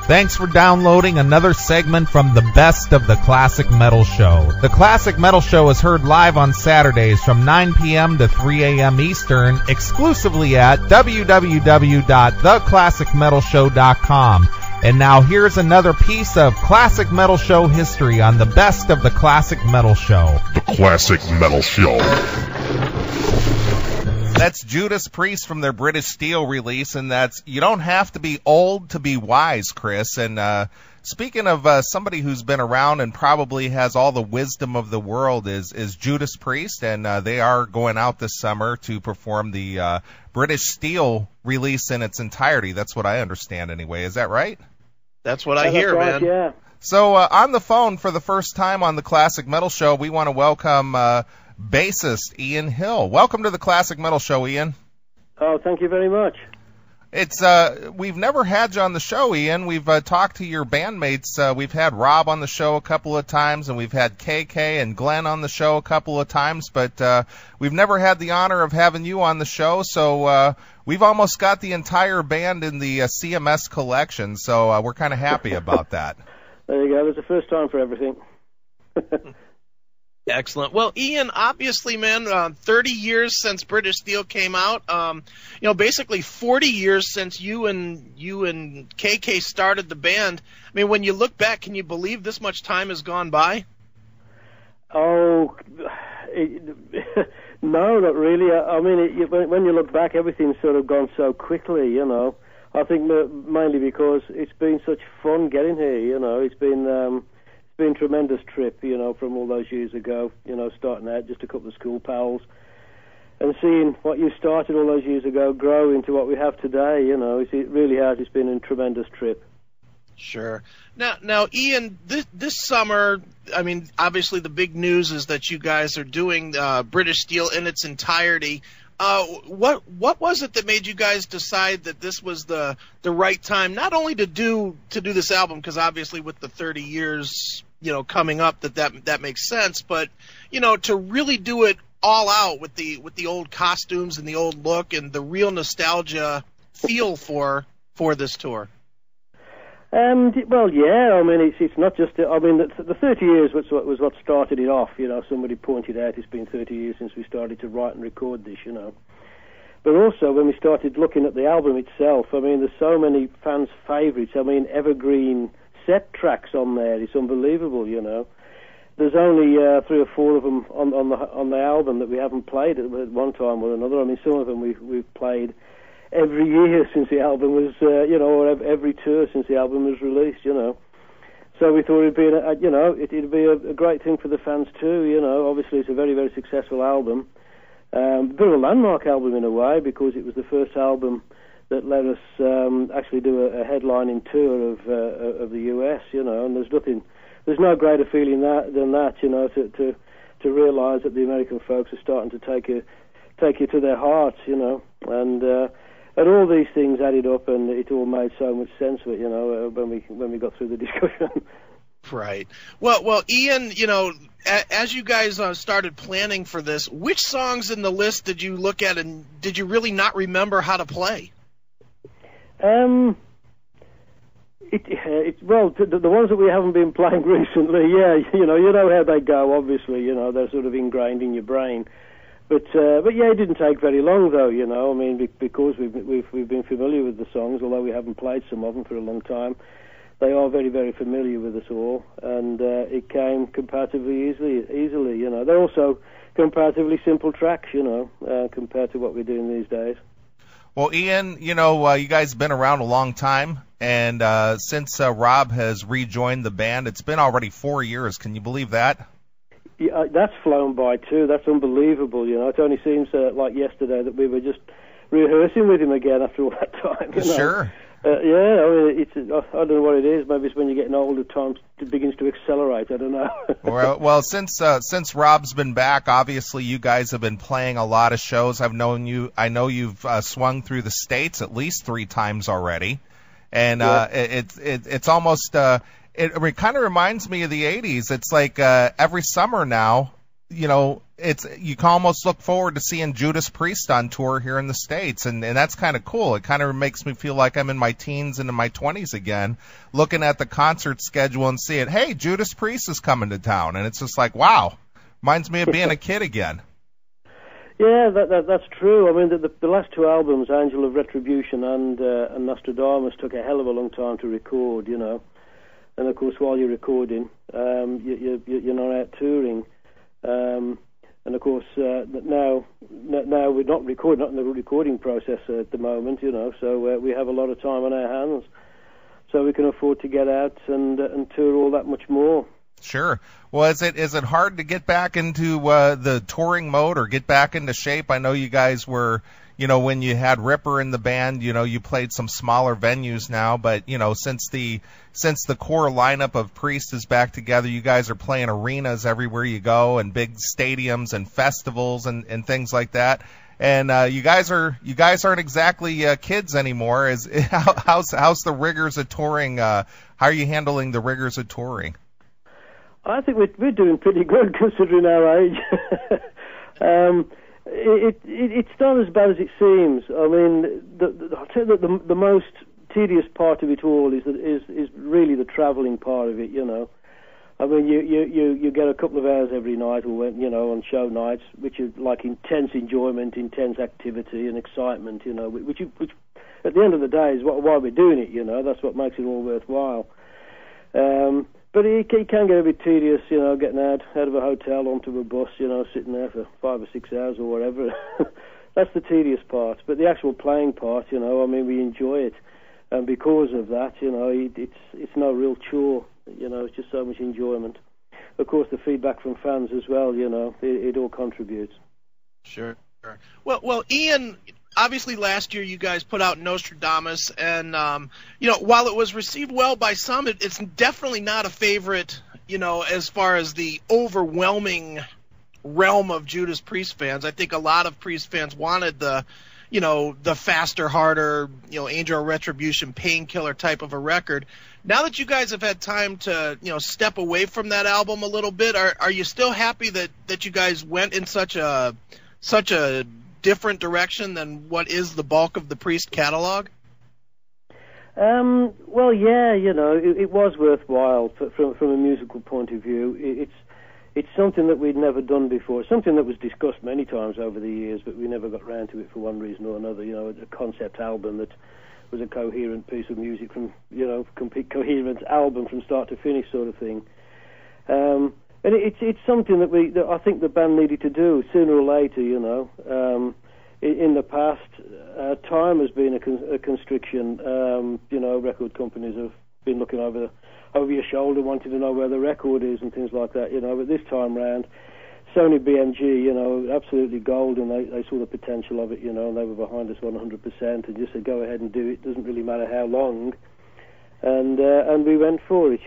Thanks for downloading another segment from the Best of the Classic Metal Show. The Classic Metal Show is heard live on Saturdays from 9 p.m. to 3 a.m. Eastern, exclusively at www.theclassicmetalshow.com. And now here's another piece of Classic Metal Show history on the Best of the Classic Metal Show. The Classic Metal Show. That's Judas Priest from their British Steel release, and that's You Don't Have to Be Old to Be Wise, Chris. And speaking of somebody who's been around and probably has all the wisdom of the world is Judas Priest, and they are going out this summer to perform the British Steel release in its entirety. That's what I understand anyway. Is that right? That's what I hear, right, man. Yeah. So on the phone for the first time on the Classic Metal Show, we want to welcome bassist Ian Hill. Welcome to the Classic Metal Show, Ian. Oh, thank you very much. It's we've never had you on the show, Ian. We've talked to your bandmates. We've had Rob on the show a couple of times, and we've had KK and Glenn on the show a couple of times, but we've never had the honor of having you on the show. So we've almost got the entire band in the CMS collection, so we're kind of happy about that. There you go. It was the first time for everything. Excellent. Well, Ian, obviously, man, 30 years since British Steel came out. Basically 40 years since you and KK started the band. I mean, when you look back, can you believe this much time has gone by? Oh, no, not really. I mean, when you look back, everything's sort of gone so quickly, you know. I think mainly because it's been such fun getting here, you know. It's been a tremendous trip, you know, from all those years ago, you know, starting out just a couple of school pals and seeing what you started all those years ago grow into what we have today, you know. It really has. It's been a tremendous trip. Sure. Now, Ian, this summer, I mean, obviously the big news is that you guys are doing British Steel in its entirety. What was it that made you guys decide that this was the right time, not only to do this album, because obviously with the 30 years, you know, coming up, that makes sense, but, you know, to really do it all out with the old costumes and the old look and the real nostalgia feel for this tour? Well, yeah. I mean, it's not just. I mean, the 30 years was what started it off. You know, somebody pointed out it's been 30 years since we started to write and record this. You know, but also when we started looking at the album itself, I mean, there's so many fans' favourites. I mean, evergreen set tracks on there. It's unbelievable. You know, there's only 3 or 4 of them on the album that we haven't played at one time or another. I mean, some of them we've played every year since the album was, you know, or every tour since the album was released, you know. So we thought it'd be, it'd be a great thing for the fans too, you know. Obviously, it's a very, very successful album, a bit of a landmark album in a way, because it was the first album that let us actually do a headlining tour of the US, you know. And there's no greater feeling than that, you know, to realise that the American folks are starting to take you to their hearts, you know, and all these things added up, and it all made so much sense of it, you know, when we got through the discussion. Right. Well, Ian, you know, as you guys started planning for this, which songs in the list did you look at, and did you really not remember how to play? Well, the ones that we haven't been playing recently, yeah, you know how they go. Obviously, you know, they're sort of ingrained in your brain. But yeah, it didn't take very long, though, you know. I mean, because we've been familiar with the songs, although we haven't played some of them for a long time. They are very, very familiar with us all, and it came comparatively easily, you know. They're also comparatively simple tracks, you know, compared to what we're doing these days. Well, Ian, you know, you guys have been around a long time, and since Rob has rejoined the band, it's been already 4 years. Can you believe that? Yeah, that's flown by too. That's unbelievable. You know, it only seems like yesterday that we were just rehearsing with him again after all that time. You know? Sure. Yeah, I mean, I don't know what it is. Maybe it's when you're getting older, time begins to accelerate. I don't know. Well, since Rob's been back, obviously you guys have been playing a lot of shows. I know you've swung through the States at least 3 times already, and yeah. It's almost. It kind of reminds me of the 80s. It's like every summer now, you can almost look forward to seeing Judas Priest on tour here in the States, and that's kind of cool. It kind of makes me feel like I'm in my teens and in my 20s again, looking at the concert schedule and seeing, hey, Judas Priest is coming to town, and it's just like, wow, reminds me of being a kid again. Yeah, that's true. I mean, the last two albums, Angel of Retribution and Nostradamus, took a hell of a long time to record, And of course, while you're recording, you're not out touring. And of course, now we're not in the recording process at the moment, So we have a lot of time on our hands, so we can afford to get out and tour all that much more. Sure. Well, is it hard to get back into the touring mode or get back into shape? I know you guys were, when you had Ripper in the band, you played some smaller venues now, but since the core lineup of Priest is back together, you guys are playing arenas everywhere you go and big stadiums and festivals and things like that. And you guys aren't exactly kids anymore. How's the rigors of touring? How are you handling the rigors of touring? I think we're doing pretty good considering our age. It's not as bad as it seems. I mean, I'll tell you that the most tedious part of it all is really the travelling part of it. I mean, you get a couple of hours every night, or on show nights, which are like intense enjoyment, intense activity, and excitement. Which at the end of the day is why we're doing it. That's what makes it all worthwhile. But it can get a bit tedious, getting out of a hotel onto a bus, sitting there for 5 or 6 hours or whatever. That's the tedious part. But the actual playing part, I mean, we enjoy it. And because of that, it's no real chore. It's just so much enjoyment. Of course, the feedback from fans as well, it all contributes. Sure. Well, Ian, obviously last year you guys put out Nostradamus, and while it was received well by some, it's definitely not a favorite, as far as the overwhelming realm of Judas Priest fans. I think a lot of Priest fans wanted the faster, harder, Angel of Retribution, painkiller type of a record. Now that you guys have had time to, step away from that album a little bit, are you still happy that you guys went in such a different direction than what is the bulk of the Priest catalog? Well, yeah, it was worthwhile from a musical point of view. It's something that we'd never done before, something that was discussed many times over the years, but we never got round to it for one reason or another. A concept album that was a coherent piece of music from, coherent album from start to finish sort of thing. And it's something that I think the band needed to do sooner or later, In the past, time has been a constriction. Record companies have been looking over your shoulder, wanting to know where the record is and things like that, But this time round, Sony BMG, absolutely gold, and they saw the potential of it, and they were behind us 100%, and just said, go ahead and do it. Doesn't really matter how long. And we went for it,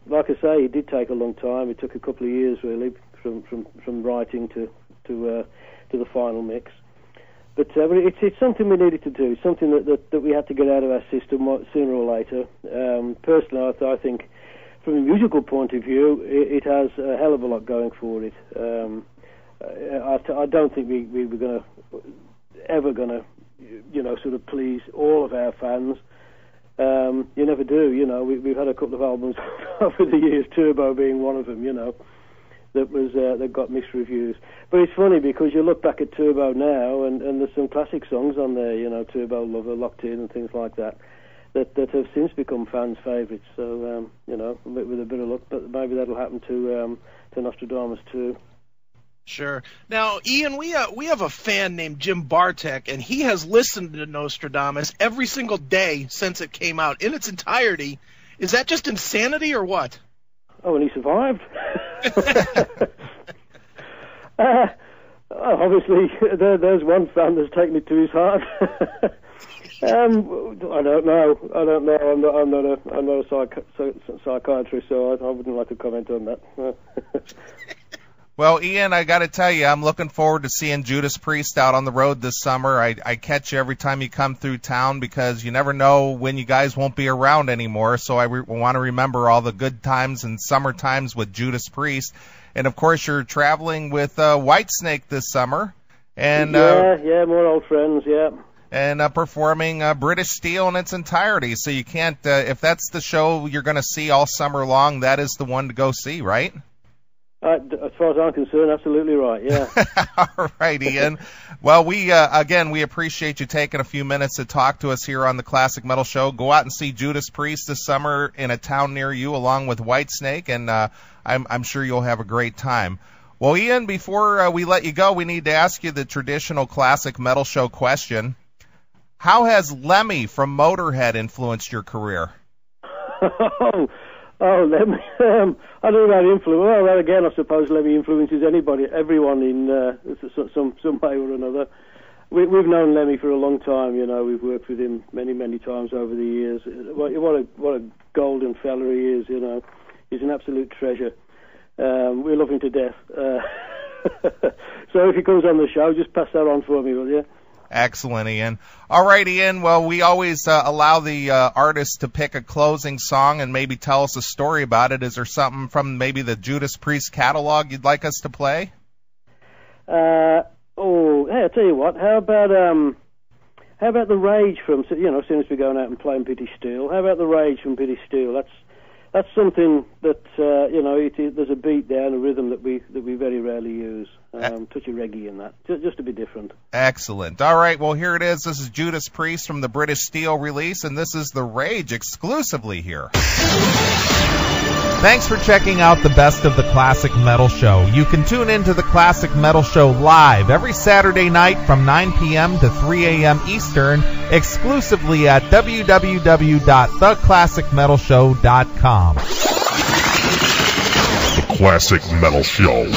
Like I say, it did take a long time. It took a couple of years, really, from writing to the final mix. But it's something we needed to do, something that we had to get out of our system sooner or later. Personally, I think, from a musical point of view, it has a hell of a lot going for it. I don't think we were ever going to, sort of please all of our fans. You never do, We've had a couple of albums over the years, Turbo being one of them, that got mixed reviews. But it's funny because you look back at Turbo now, and there's some classic songs on there, Turbo Lover, Locked In, and things like that have since become fans' favourites. So, with a bit of luck, but maybe that'll happen to Nostradamus too. Sure. Now, Ian, we have a fan named Jim Bartek, and he has listened to Nostradamus every single day since it came out in its entirety. Is that just insanity or what? Oh, and he survived. Obviously, there's one fan that's taken it to his heart. I don't know. I'm not a psychiatrist, so I wouldn't like to comment on that. Well, Ian, I got to tell you, I'm looking forward to seeing Judas Priest out on the road this summer. I catch you every time you come through town because you never know when you guys won't be around anymore. So I want to remember all the good times and summer times with Judas Priest. And of course, you're traveling with Whitesnake this summer. And yeah, more old friends, yeah. And performing British Steel in its entirety. So you can't, if that's the show you're going to see all summer long, that is the one to go see, right? As far as I'm concerned, absolutely right, yeah. All right, Ian. Well, we appreciate you taking a few minutes to talk to us here on the Classic Metal Show. Go out and see Judas Priest this summer in a town near you along with Whitesnake, and I'm sure you'll have a great time. Well, Ian, before we let you go, we need to ask you the traditional Classic Metal Show question. How has Lemmy from Motorhead influenced your career? Lemmy. I don't know about influence. Well, again, I suppose Lemmy influences everyone in some way or another. We've known Lemmy for a long time. You know, we've worked with him many, many times over the years. What a golden fella he is. You know, he's an absolute treasure. We love him to death. So if he comes on the show, just pass that on for me, will you? Excellent, Ian. All right, Ian. Well, we always allow the artist to pick a closing song and maybe tell us a story about it. Is there something from maybe the Judas Priest catalog you'd like us to play? Hey, I tell you what. How about the Rage from, you know, as soon as we're going out and playing British Steel? How about the Rage from British Steel? That's something that you know. There's a beat there and a rhythm that we very rarely use. Touch of reggae in that, just to be different. Excellent. All right, well, here it is. This is Judas Priest from the British Steel release, and this is The Rage exclusively here. Thanks for checking out the Best of the Classic Metal Show. You can tune into the Classic Metal Show live every Saturday night from 9 p.m. to 3 a.m. Eastern, exclusively at www.theclassicmetalshow.com. The Classic Metal Show.